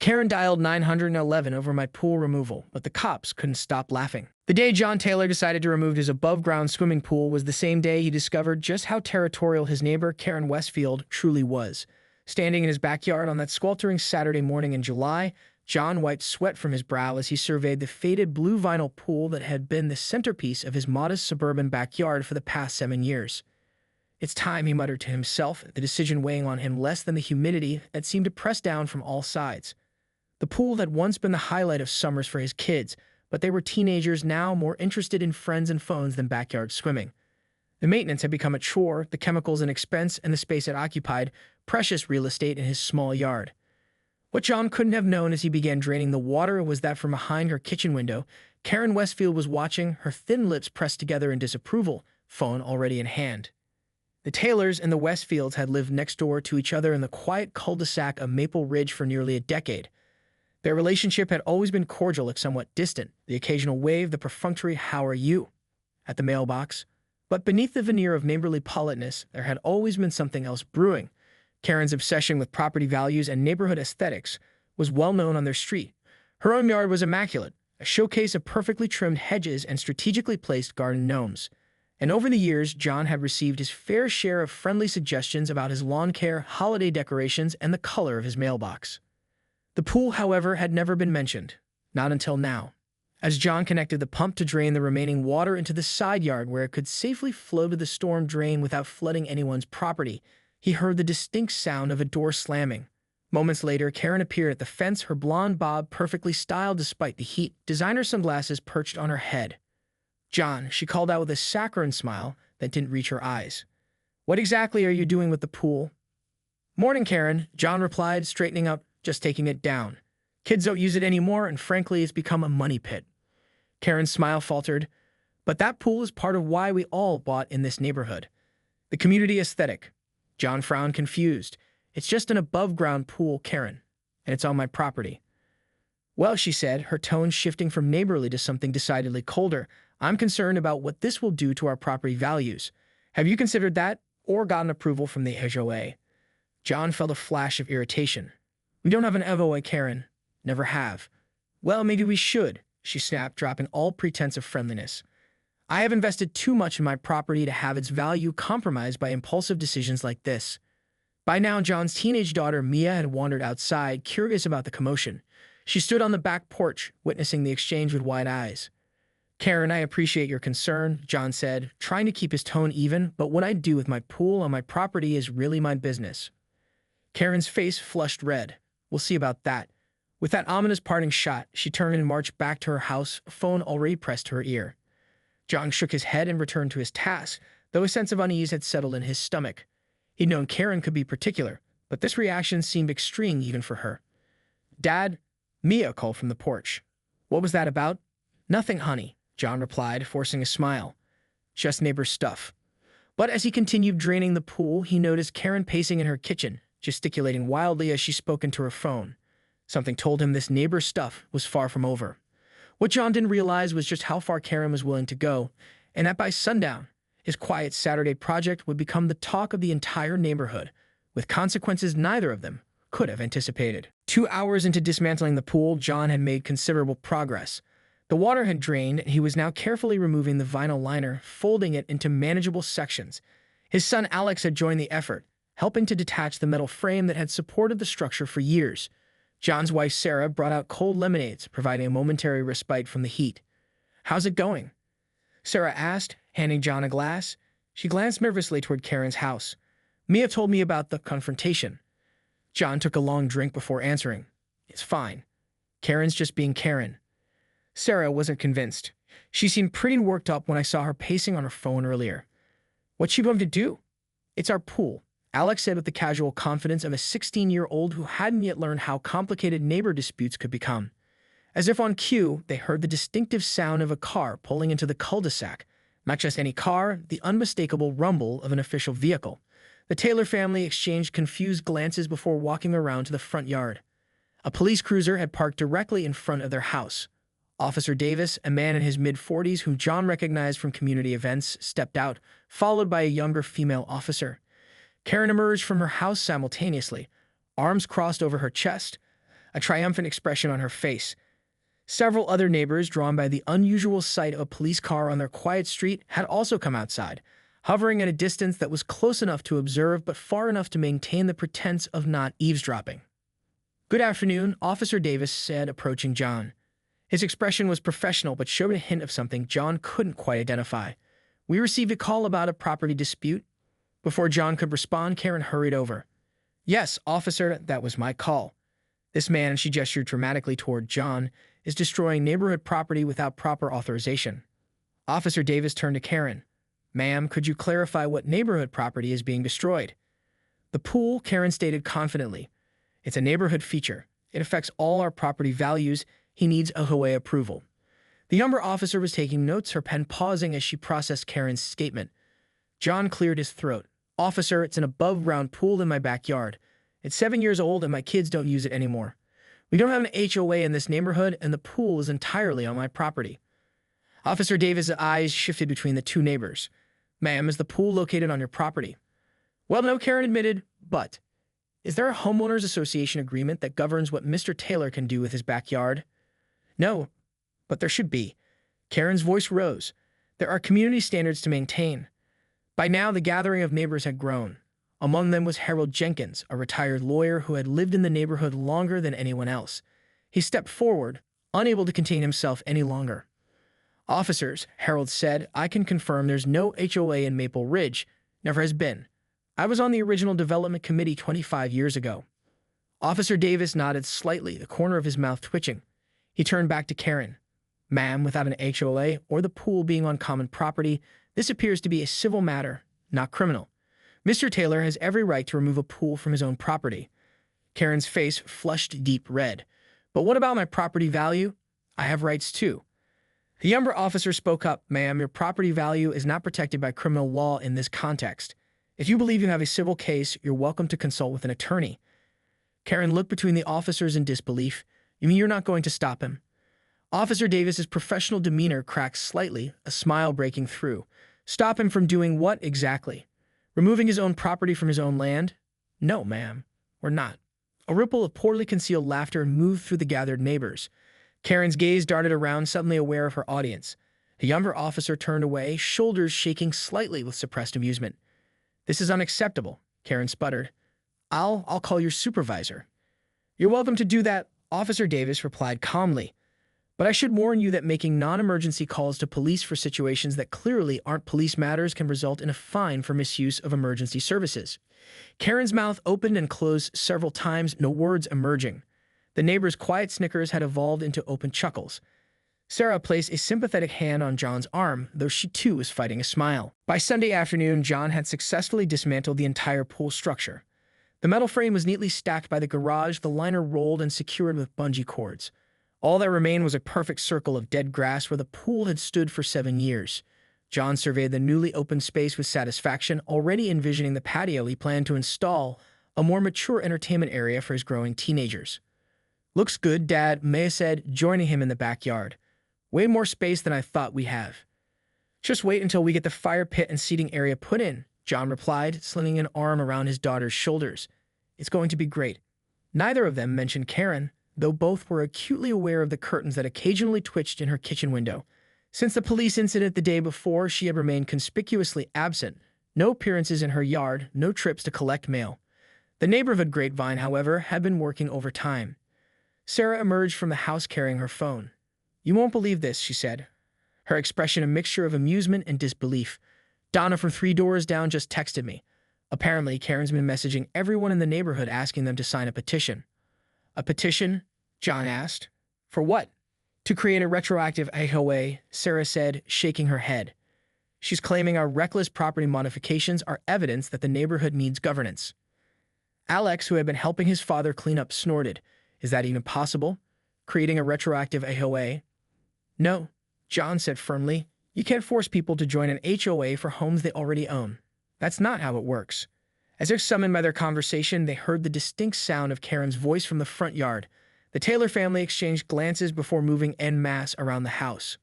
Karen dialed 911 over my pool removal, but the cops couldn't stop laughing. The day John Taylor decided to remove his above-ground swimming pool was the same day he discovered just how territorial his neighbor, Karen Westfield, truly was. Standing in his backyard on that sweltering Saturday morning in July, John wiped sweat from his brow as he surveyed the faded blue vinyl pool that had been the centerpiece of his modest suburban backyard for the past 7 years. "It's time," he muttered to himself, the decision weighing on him less than the humidity that seemed to press down from all sides. The pool had once been the highlight of summers for his kids, but they were teenagers now more interested in friends and phones than backyard swimming. The maintenance had become a chore, the chemicals an expense, and the space it occupied precious real estate in his small yard. What John couldn't have known as he began draining the water was that from behind her kitchen window, Karen Westfield was watching, her thin lips pressed together in disapproval, phone already in hand. The Taylors and the Westfields had lived next door to each other in the quiet cul-de-sac of Maple Ridge for nearly a decade. Their relationship had always been cordial if somewhat distant, the occasional wave, the perfunctory "how are you?" at the mailbox. But beneath the veneer of neighborly politeness, there had always been something else brewing. Karen's obsession with property values and neighborhood aesthetics was well known on their street. Her own yard was immaculate, a showcase of perfectly trimmed hedges and strategically placed garden gnomes. And over the years, John had received his fair share of friendly suggestions about his lawn care, holiday decorations, and the color of his mailbox. The pool, however, had never been mentioned, not until now. As John connected the pump to drain the remaining water into the side yard where it could safely flow to the storm drain without flooding anyone's property, he heard the distinct sound of a door slamming. Moments later, Karen appeared at the fence, her blonde bob perfectly styled despite the heat, designer sunglasses perched on her head. "John," she called out with a saccharine smile that didn't reach her eyes. "What exactly are you doing with the pool?" "Morning, Karen," John replied, straightening up. "Just taking it down. Kids don't use it anymore, and frankly, it's become a money pit." Karen's smile faltered. "But that pool is part of why we all bought in this neighborhood. The community aesthetic." John frowned, confused. "It's just an above-ground pool, Karen, and it's on my property." "Well," she said, her tone shifting from neighborly to something decidedly colder, "I'm concerned about what this will do to our property values. Have you considered that, or gotten approval from the HOA?" John felt a flash of irritation. "We don't have an HOA, Karen. Never have." "Well, maybe we should," she snapped, dropping all pretense of friendliness. "I have invested too much in my property to have its value compromised by impulsive decisions like this." By now, John's teenage daughter, Mia, had wandered outside, curious about the commotion. She stood on the back porch, witnessing the exchange with wide eyes. "Karen, I appreciate your concern," John said, trying to keep his tone even, "but what I do with my pool on my property is really my business." Karen's face flushed red. "We'll see about that." With that ominous parting shot, she turned and marched back to her house, a phone already pressed to her ear. John shook his head and returned to his task, though a sense of unease had settled in his stomach. He'd known Karen could be particular, but this reaction seemed extreme even for her. "Dad," Mia called from the porch. "What was that about?" "Nothing, honey," John replied, forcing a smile. "Just neighbor stuff." But as he continued draining the pool, he noticed Karen pacing in her kitchen, gesticulating wildly as she spoke into her phone. Something told him this neighbor stuff was far from over. What John didn't realize was just how far Karen was willing to go, and that by sundown, his quiet Saturday project would become the talk of the entire neighborhood, with consequences neither of them could have anticipated. 2 hours into dismantling the pool, John had made considerable progress. The water had drained, and he was now carefully removing the vinyl liner, folding it into manageable sections. His son Alex had joined the effort, helping to detach the metal frame that had supported the structure for years. John's wife, Sarah, brought out cold lemonades, providing a momentary respite from the heat. "How's it going?" Sarah asked, handing John a glass. She glanced nervously toward Karen's house. "Mia told me about the confrontation." John took a long drink before answering. "It's fine. Karen's just being Karen." Sarah wasn't convinced. She seemed pretty worked up when I saw her pacing on her phone earlier. "What's she going to do?" "It's our pool," Alex said with the casual confidence of a 16-year-old who hadn't yet learned how complicated neighbor disputes could become. As if on cue, they heard the distinctive sound of a car pulling into the cul-de-sac. Not just any car, the unmistakable rumble of an official vehicle. The Taylor family exchanged confused glances before walking around to the front yard. A police cruiser had parked directly in front of their house. Officer Davis, a man in his mid-40s whom John recognized from community events, stepped out, followed by a younger female officer. Karen emerged from her house simultaneously, arms crossed over her chest. a triumphant expression on her face. Several other neighbors, drawn by the unusual sight of a police car on their quiet street, had also come outside, hovering at a distance that was close enough to observe but far enough to maintain the pretense of not eavesdropping. "Good afternoon," Officer Davis said, approaching John. His expression was professional but showed a hint of something John couldn't quite identify. "We received a call about a property dispute." Before John could respond, Karen hurried over. "Yes, officer, that was my call. This man," she gestured dramatically toward John, "is destroying neighborhood property without proper authorization." Officer Davis turned to Karen. "Ma'am, could you clarify what neighborhood property is being destroyed?" "The pool," Karen stated confidently. "It's a neighborhood feature. It affects all our property values. He needs HOA approval." The younger officer was taking notes, her pen pausing as she processed Karen's statement. John cleared his throat. "Officer, it's an above-ground pool in my backyard. It's 7 years old and my kids don't use it anymore. We don't have an HOA in this neighborhood and the pool is entirely on my property." Officer Davis' eyes shifted between the two neighbors. "Ma'am, is the pool located on your property?" "Well, no," Karen admitted, "but is there a homeowners association agreement that governs what Mr. Taylor can do with his backyard?" "No, but there should be." Karen's voice rose. "There are community standards to maintain." By now, the gathering of neighbors had grown. Among them was Harold Jenkins, a retired lawyer who had lived in the neighborhood longer than anyone else. He stepped forward, unable to contain himself any longer. "Officers," Harold said, "I can confirm there's no HOA in Maple Ridge. Never has been. I was on the original development committee 25 years ago." Officer Davis nodded slightly, the corner of his mouth twitching. He turned back to Karen. "Ma'am, without an HOA or the pool being on common property, this appears to be a civil matter, not criminal. Mr. Taylor has every right to remove a pool from his own property." Karen's face flushed deep red. "But what about my property value? I have rights too." The younger officer spoke up. "Ma'am, your property value is not protected by criminal law in this context. If you believe you have a civil case, you're welcome to consult with an attorney." Karen looked between the officers in disbelief. "You mean you're not going to stop him?" Officer Davis's professional demeanor cracked slightly, a smile breaking through. "Stop him from doing what exactly? Removing his own property from his own land?" "No, ma'am, we're not." A ripple of poorly concealed laughter moved through the gathered neighbors. Karen's gaze darted around, suddenly aware of her audience. The younger officer turned away, shoulders shaking slightly with suppressed amusement. "This is unacceptable," Karen sputtered. I'll call your supervisor." "You're welcome to do that," Officer Davis replied calmly. "But I should warn you that making non-emergency calls to police for situations that clearly aren't police matters can result in a fine for misuse of emergency services." Karen's mouth opened and closed several times, no words emerging. The neighbors' quiet snickers had evolved into open chuckles. Sarah placed a sympathetic hand on John's arm, though she too was fighting a smile. By Sunday afternoon, John had successfully dismantled the entire pool structure. The metal frame was neatly stacked by the garage, the liner rolled and secured with bungee cords. All that remained was a perfect circle of dead grass where the pool had stood for 7 years. John surveyed the newly opened space with satisfaction, already envisioning the patio he planned to install, a more mature entertainment area for his growing teenagers. "Looks good, Dad," Maya said, joining him in the backyard. "Way more space than I thought we have." "Just wait until we get the fire pit and seating area put in," John replied, slinging an arm around his daughter's shoulders. "It's going to be great." Neither of them mentioned Karen, though both were acutely aware of the curtains that occasionally twitched in her kitchen window. Since the police incident the day before, she had remained conspicuously absent. No appearances in her yard, no trips to collect mail. The neighborhood grapevine, however, had been working overtime. Sarah emerged from the house carrying her phone. "You won't believe this," she said, her expression a mixture of amusement and disbelief. "Donna from 3 doors down just texted me. Apparently, Karen's been messaging everyone in the neighborhood asking them to sign a petition." "A petition?" John asked. "For what?" "To create a retroactive HOA," Sarah said, shaking her head. "She's claiming our reckless property modifications are evidence that the neighborhood needs governance." Alex, who had been helping his father clean up, snorted. "Is that even possible? Creating a retroactive HOA?" "No," John said firmly. "You can't force people to join an HOA for homes they already own. That's not how it works." As if summoned by their conversation, they heard the distinct sound of Karen's voice from the front yard. The Taylor family exchanged glances before moving en masse around the house.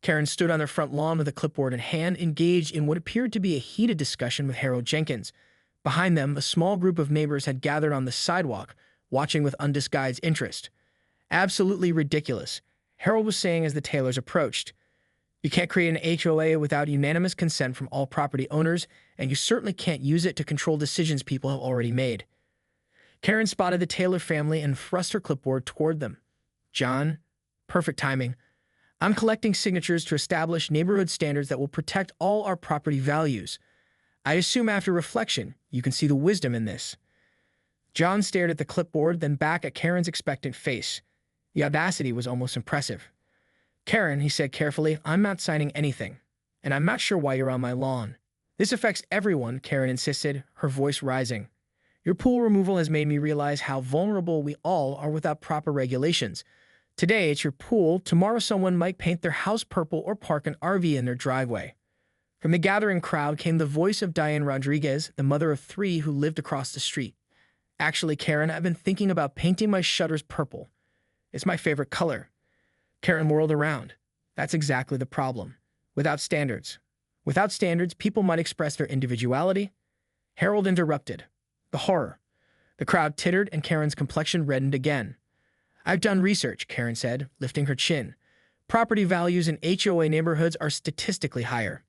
Karen stood on their front lawn with a clipboard in hand, engaged in what appeared to be a heated discussion with Harold Jenkins. Behind them, a small group of neighbors had gathered on the sidewalk, watching with undisguised interest. Absolutely ridiculous, Harold was saying as the Taylors approached. You can't create an HOA without unanimous consent from all property owners, and you certainly can't use it to control decisions people have already made. Karen spotted the Taylor family and thrust her clipboard toward them. John, perfect timing. I'm collecting signatures to establish neighborhood standards that will protect all our property values. I assume after reflection, you can see the wisdom in this. John stared at the clipboard, then back at Karen's expectant face. The audacity was almost impressive. Karen, he said carefully, I'm not signing anything, and I'm not sure why you're on my lawn. This affects everyone, Karen insisted, her voice rising. Your pool removal has made me realize how vulnerable we all are without proper regulations. Today it's your pool, tomorrow someone might paint their house purple or park an RV in their driveway. From the gathering crowd came the voice of Diane Rodriguez, the mother of 3 who lived across the street. Actually, Karen, I've been thinking about painting my shutters purple. It's my favorite color. Karen whirled around. That's exactly the problem. Without standards. Without standards, people might express their individuality. Harold interrupted. The horror. The crowd tittered and Karen's complexion reddened again. I've done research, Karen said, lifting her chin. Property values in HOA neighborhoods are statistically higher.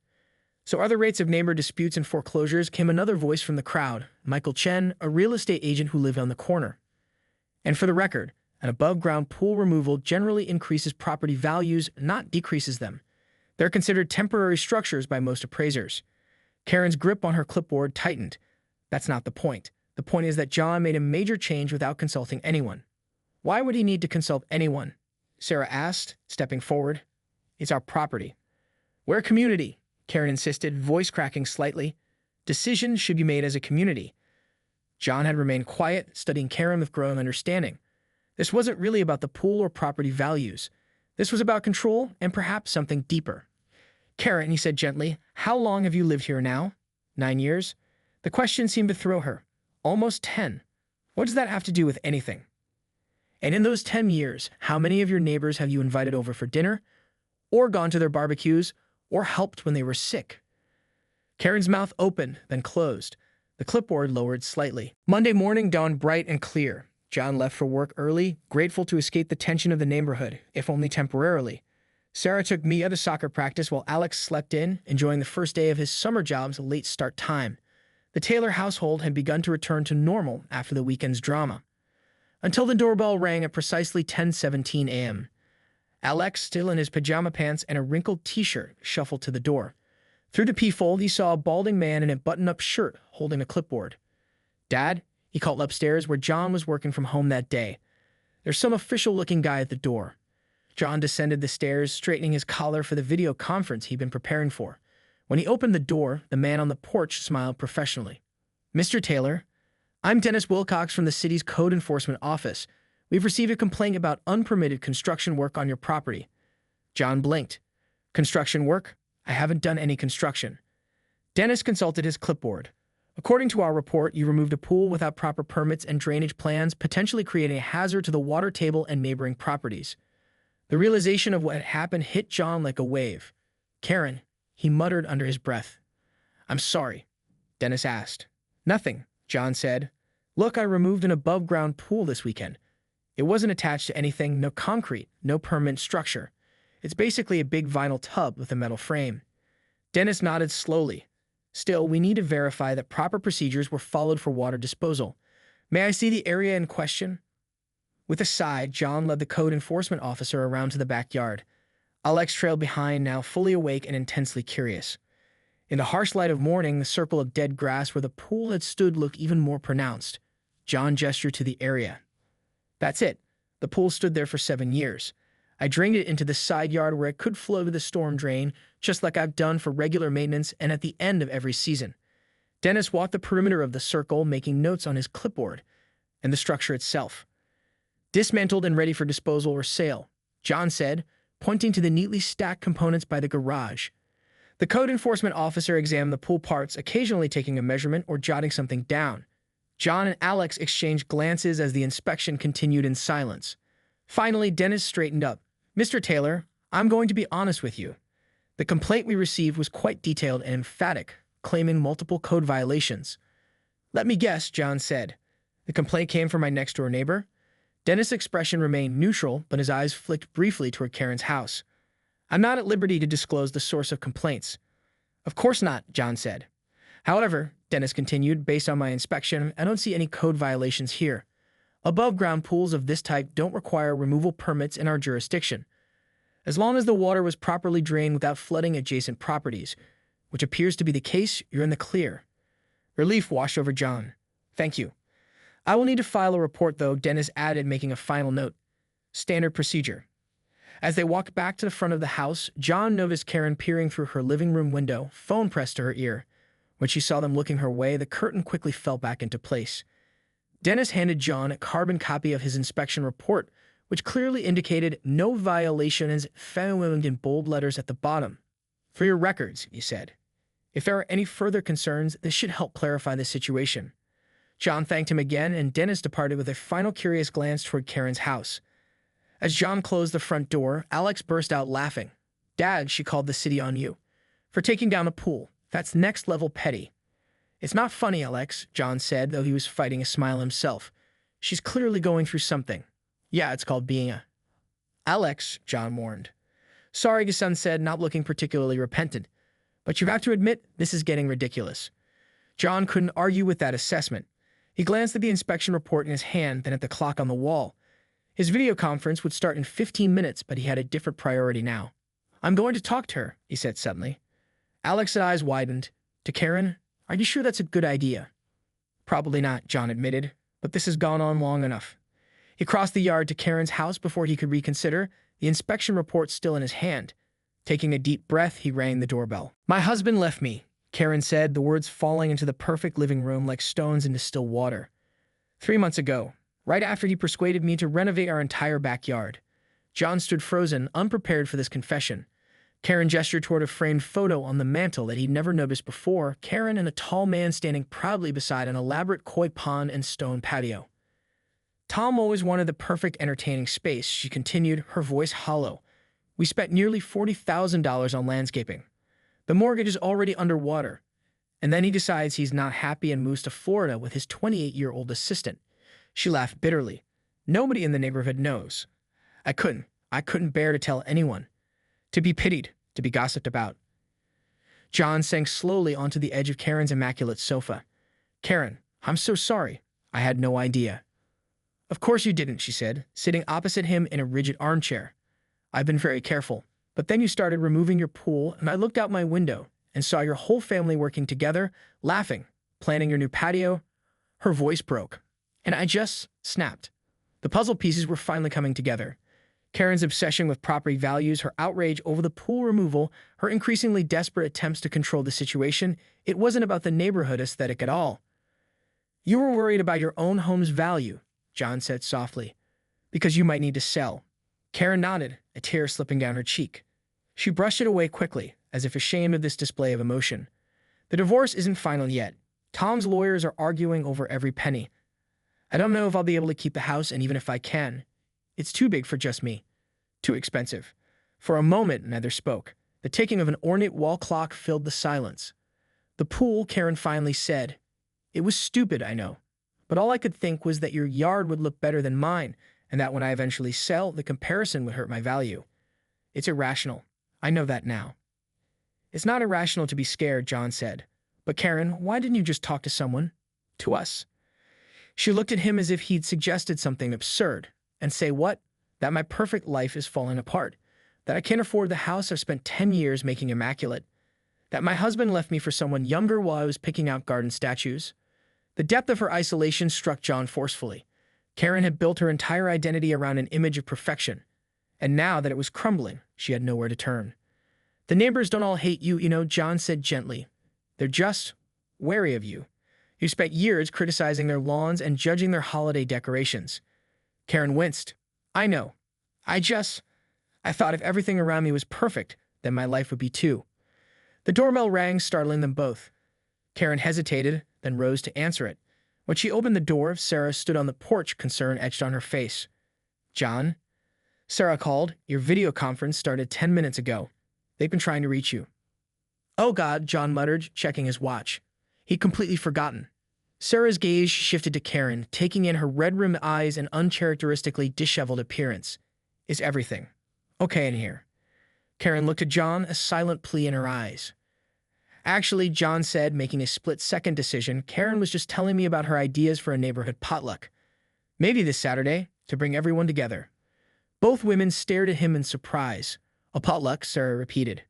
So are the rates of neighbor disputes and foreclosures, came another voice from the crowd, Michael Chen, a real estate agent who lived on the corner. And for the record, an above-ground pool removal generally increases property values, not decreases them. They're considered temporary structures by most appraisers. Karen's grip on her clipboard tightened. That's not the point. The point is that John made a major change without consulting anyone. Why would he need to consult anyone? Sarah asked, stepping forward. It's our property. We're a community, Karen insisted, voice cracking slightly. Decisions should be made as a community. John had remained quiet, studying Karen with growing understanding. This wasn't really about the pool or property values. This was about control and perhaps something deeper. Karen, he said gently, how long have you lived here now? 9 years? The question seemed to thrill her. Almost 10. What does that have to do with anything? And in those 10 years, how many of your neighbors have you invited over for dinner, or gone to their barbecues, or helped when they were sick? Karen's mouth opened, then closed. The clipboard lowered slightly. Monday morning dawned bright and clear. John left for work early, grateful to escape the tension of the neighborhood, if only temporarily. Sarah took Mia to soccer practice while Alex slept in, enjoying the first day of his summer job's late start time. The Taylor household had begun to return to normal after the weekend's drama. Until the doorbell rang at precisely 10:17 a.m. Alex, still in his pajama pants and a wrinkled t-shirt, shuffled to the door. Through the peephole, he saw a balding man in a button-up shirt holding a clipboard. Dad, he called upstairs where John was working from home that day. There's some official-looking guy at the door. John descended the stairs, straightening his collar for the video conference he'd been preparing for. When he opened the door, the man on the porch smiled professionally. Mr. Taylor, I'm Dennis Wilcox from the city's code enforcement office. We've received a complaint about unpermitted construction work on your property. John blinked. Construction work? I haven't done any construction. Dennis consulted his clipboard. According to our report, you removed a pool without proper permits and drainage plans, potentially creating a hazard to the water table and neighboring properties. The realization of what had happened hit John like a wave. Karen, he muttered under his breath. I'm sorry, Dennis asked. Nothing, John said. Look, I removed an above-ground pool this weekend. It wasn't attached to anything, no concrete, no permanent structure. It's basically a big vinyl tub with a metal frame. Dennis nodded slowly. Still, we need to verify that proper procedures were followed for water disposal. May I see the area in question? With a sigh, John led the code enforcement officer around to the backyard. Alex trailed behind, now fully awake and intensely curious. In the harsh light of morning, the circle of dead grass where the pool had stood looked even more pronounced. John gestured to the area. That's it. The pool stood there for 7 years. I drained it into the side yard where it could flow to the storm drain, just like I've done for regular maintenance and at the end of every season. Dennis walked the perimeter of the circle, making notes on his clipboard, and the structure itself. Dismantled and ready for disposal or sale, John said, pointing to the neatly stacked components by the garage. The code enforcement officer examined the pool parts, occasionally taking a measurement or jotting something down. John and Alex exchanged glances as the inspection continued in silence. Finally, Dennis straightened up. Mr. Taylor, I'm going to be honest with you. The complaint we received was quite detailed and emphatic, claiming multiple code violations. Let me guess, John said. The complaint came from my next-door neighbor. Dennis' expression remained neutral, but his eyes flicked briefly toward Karen's house. I'm not at liberty to disclose the source of complaints. Of course not, John said. However, Dennis continued, based on my inspection, I don't see any code violations here. Above-ground pools of this type don't require removal permits in our jurisdiction. As long as the water was properly drained without flooding adjacent properties, which appears to be the case, you're in the clear. Relief washed over John. Thank you. I will need to file a report, though, Dennis added, making a final note. Standard procedure. As they walked back to the front of the house, John noticed Karen peering through her living room window, phone pressed to her ear. When she saw them looking her way, the curtain quickly fell back into place. Dennis handed John a carbon copy of his inspection report, which clearly indicated no violations, found in bold letters at the bottom. For your records, he said. If there are any further concerns, this should help clarify the situation. John thanked him again, and Dennis departed with a final curious glance toward Karen's house. As John closed the front door, Alex burst out laughing. Dad, she called the city on you. For taking down a pool. That's next-level petty. It's not funny, Alex, John said, though he was fighting a smile himself. She's clearly going through something. Yeah, it's called being a... Alex, John warned. Sorry, his son said, not looking particularly repentant. But you have to admit, this is getting ridiculous. John couldn't argue with that assessment. He glanced at the inspection report in his hand, then at the clock on the wall. His video conference would start in 15 minutes, but he had a different priority now. I'm going to talk to her, he said suddenly. Alex's eyes widened. To Karen, are you sure that's a good idea? Probably not, John admitted, but this has gone on long enough. He crossed the yard to Karen's house before he could reconsider, the inspection report still in his hand. Taking a deep breath, he rang the doorbell. My husband left me, Karen said, the words falling into the perfect living room like stones into still water. 3 months ago, right after he persuaded me to renovate our entire backyard. John stood frozen, unprepared for this confession. Karen gestured toward a framed photo on the mantel that he'd never noticed before, Karen and a tall man standing proudly beside an elaborate koi pond and stone patio. Tom always wanted the perfect entertaining space, she continued, her voice hollow. We spent nearly $40,000 on landscaping. The mortgage is already underwater. And then he decides he's not happy and moves to Florida with his 28-year-old assistant. She laughed bitterly. Nobody in the neighborhood knows. I couldn't bear to tell anyone. To be pitied, to be gossiped about. John sank slowly onto the edge of Karen's immaculate sofa. Karen, I'm so sorry. I had no idea. Of course you didn't, she said, sitting opposite him in a rigid armchair. I've been very careful. But then you started removing your pool, and I looked out my window and saw your whole family working together, laughing, planning your new patio. Her voice broke, and I just snapped. The puzzle pieces were finally coming together. Karen's obsession with property values, her outrage over the pool removal, her increasingly desperate attempts to control the situation, it wasn't about the neighborhood aesthetic at all. You were worried about your own home's value, John said softly, because you might need to sell. Karen nodded, a tear slipping down her cheek. She brushed it away quickly, as if ashamed of this display of emotion. The divorce isn't final yet. Tom's lawyers are arguing over every penny. I don't know if I'll be able to keep the house, and even if I can, it's too big for just me. Too expensive. For a moment, neither spoke. The ticking of an ornate wall clock filled the silence. The pool, Karen finally said. It was stupid, I know. But all I could think was that your yard would look better than mine, and that when I eventually sell, the comparison would hurt my value. It's irrational. I know that now. It's not irrational to be scared, John said. But Karen, why didn't you just talk to someone? To us. She looked at him as if he'd suggested something absurd. And say what? That my perfect life is falling apart. That I can't afford the house I've spent 10 years making immaculate. That my husband left me for someone younger while I was picking out garden statues. The depth of her isolation struck John forcefully. Karen had built her entire identity around an image of perfection. And now that it was crumbling, she had nowhere to turn. The neighbors don't all hate you, John said gently. They're just wary of you. You spent years criticizing their lawns and judging their holiday decorations. Karen winced. I know. I thought if everything around me was perfect, then my life would be too. The doorbell rang, startling them both. Karen hesitated, then rose to answer it. When she opened the door, Sarah stood on the porch, concern etched on her face. John? Sarah called. Your video conference started 10 minutes ago. They've been trying to reach you. Oh God, John muttered, checking his watch. He'd completely forgotten. Sarah's gaze shifted to Karen, taking in her red-rimmed eyes and uncharacteristically disheveled appearance. Is everything okay in here? Karen looked at John, a silent plea in her eyes. Actually, John said, making a split-second decision, Karen was just telling me about her ideas for a neighborhood potluck. Maybe this Saturday, to bring everyone together. Both women stared at him in surprise. A potluck, Sarah repeated.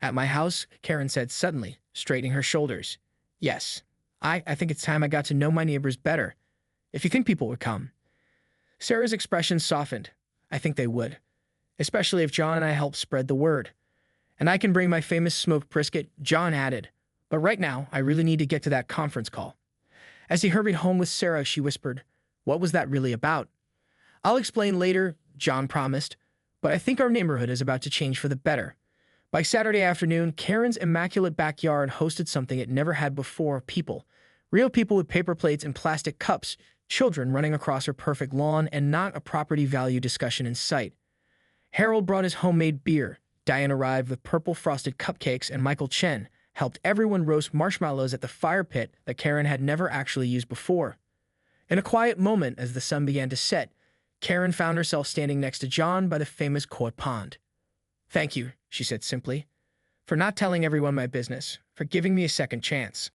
At my house, Karen said suddenly, straightening her shoulders. Yes, I think it's time I got to know my neighbors better. If you think people would come. Sarah's expression softened. I think they would. Especially if John and I help spread the word. And I can bring my famous smoked brisket, John added. But right now, I really need to get to that conference call. As he hurried home with Sarah, she whispered, what was that really about? I'll explain later, John promised. But I think our neighborhood is about to change for the better. By Saturday afternoon, Karen's immaculate backyard hosted something it never had before, people. Real people with paper plates and plastic cups, children running across her perfect lawn, and not a property value discussion in sight. Harold brought his homemade beer. Diane arrived with purple frosted cupcakes, and Michael Chen helped everyone roast marshmallows at the fire pit that Karen had never actually used before. In a quiet moment as the sun began to set, Karen found herself standing next to John by the famous Court Pond. Thank you, she said simply, for not telling everyone my business, for giving me a second chance.